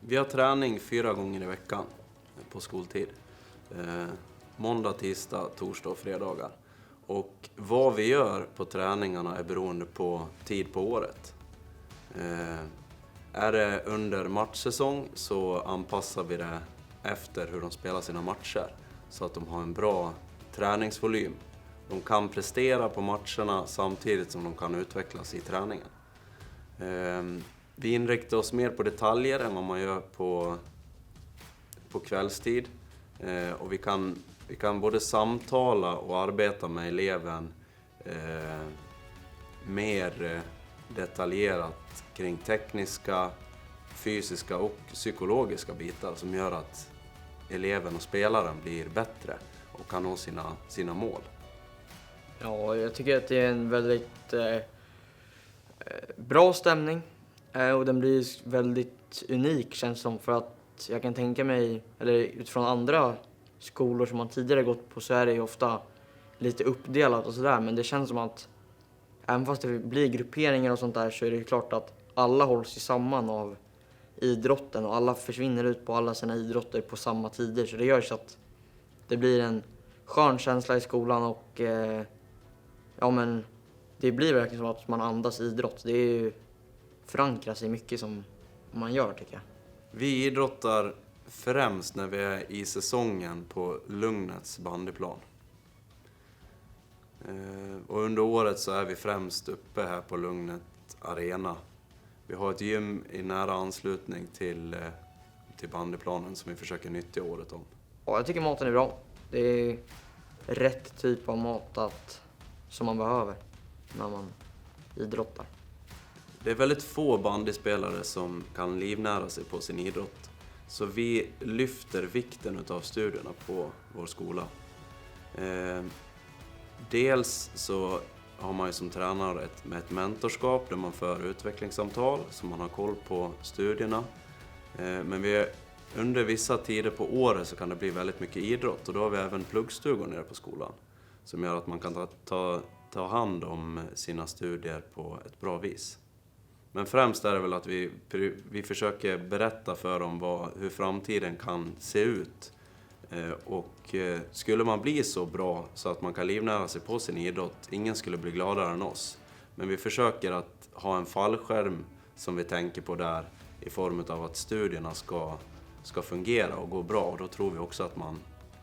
Vi har träning 4 gånger i veckan på skoltid. Måndag, tisdag, torsdag och fredagar. Och vad vi gör på träningarna är beroende på tid på året. Är det under matchsäsong så anpassar vi det efter hur de spelar sina matcher. Så att de har en bra träningsvolym. De kan prestera på matcherna samtidigt som de kan utvecklas i träningen. Vi inriktar oss mer på detaljer än vad man gör på kvällstid. Och vi kan både samtala och arbeta med eleven mer detaljerat kring tekniska, fysiska och psykologiska bitar som gör att eleven och spelaren blir bättre och kan nå sina mål. Ja, jag tycker att det är en väldigt bra stämning och den blir väldigt unik känns som, för att jag kan tänka mig, eller utifrån andra skolor som man tidigare gått på så är det ju ofta lite uppdelat och sådär, men det känns som att även fast det blir grupperingar och sånt där så är det ju klart att alla hålls samman av idrotten och alla försvinner ut på alla sina idrotter på samma tider, så det gör så att det blir en skön känsla i skolan och ja, men det blir verkligen som att man andas idrott. Det är ju förankras i mycket som man gör, tycker jag. Vi idrottar främst när vi är i säsongen på Lugnets bandyplan. Och under året så är vi främst uppe här på Lugnet arena. Vi har ett gym i nära anslutning till bandyplanen som vi försöker nyttja året om. Ja, jag tycker maten är bra. Det är rätt typ av mat som man behöver när man idrottar. Det är väldigt få bandyspelare som kan livnära sig på sin idrott. Så vi lyfter vikten av studierna på vår skola. Dels så har man ju som tränare ett mentorskap där man för utvecklingssamtal så man har koll på studierna. Men under vissa tider på året så kan det bli väldigt mycket idrott och då har vi även pluggstugor nere på skolan som gör att man kan ta hand om sina studier på ett bra vis. Men främst är det väl att vi försöker berätta för dem hur framtiden kan se ut. Och skulle man bli så bra så att man kan livnära sig på sin idrott, ingen skulle bli gladare än oss. Men vi försöker att ha en fallskärm som vi tänker på där i form av att studierna ska fungera och gå bra. Och då tror vi också att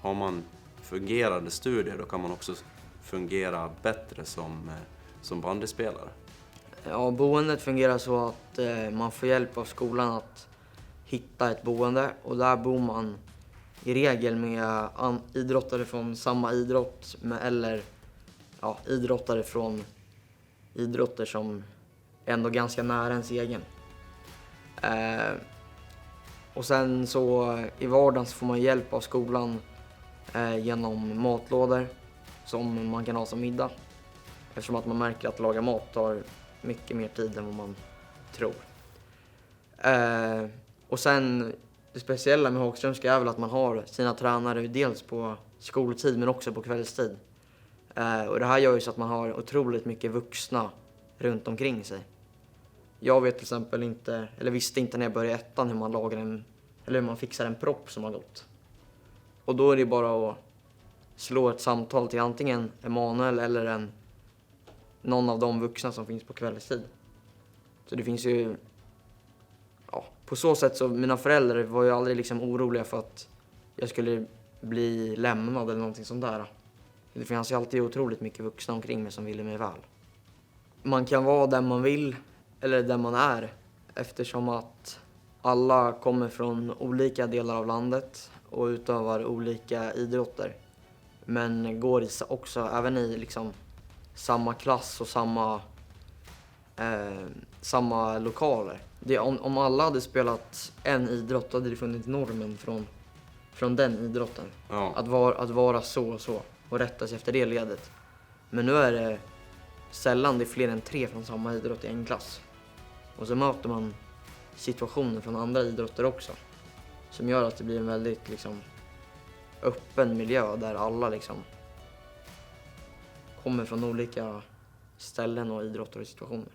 har man fungerande studier då kan man också fungera bättre som bandyspelare. Ja, boendet fungerar så att man får hjälp av skolan att hitta ett boende och där bor man i regel med idrottare från samma idrott eller idrottare från idrotter som är ändå ganska nära ens egen. Och sen så i vardagen så får man hjälp av skolan genom matlådor som man kan ha som middag. Eftersom att man märker att laga mat tar mycket mer tid än vad man tror. Och sen det speciella med Hagströmska är väl att man har sina tränare dels på skoltid men också på kvällstid. Och det här gör ju så att man har otroligt mycket vuxna runt omkring sig. Jag vet till exempel inte, eller visste inte när jag började ettan hur man lagar hur man fixar en propp som har gått. Och då är det bara att slå ett samtal till antingen Emanuel eller någon av de vuxna som finns på kvällstid. Så det finns ju, på så sätt så mina föräldrar var ju aldrig liksom oroliga för att jag skulle bli lämnad eller någonting sånt där. Det finns ju alltid otroligt mycket vuxna omkring mig som ville mig väl. Man kan vara där man vill eller där man är eftersom att alla kommer från olika delar av landet och utövar olika idrotter. Men går också även i liksom samma klass och samma lokaler. Om alla hade spelat en idrott då hade det funnits normen från den idrotten. Ja. Att vara så och så och rätta sig efter det ledet. Men nu är det sällan det är fler än 3 från samma idrott i en klass. Och så möter man situationer från andra idrotter också. Som gör att det blir en väldigt liksom öppen miljö där alla liksom kommer från olika ställen och idrotter och situationer.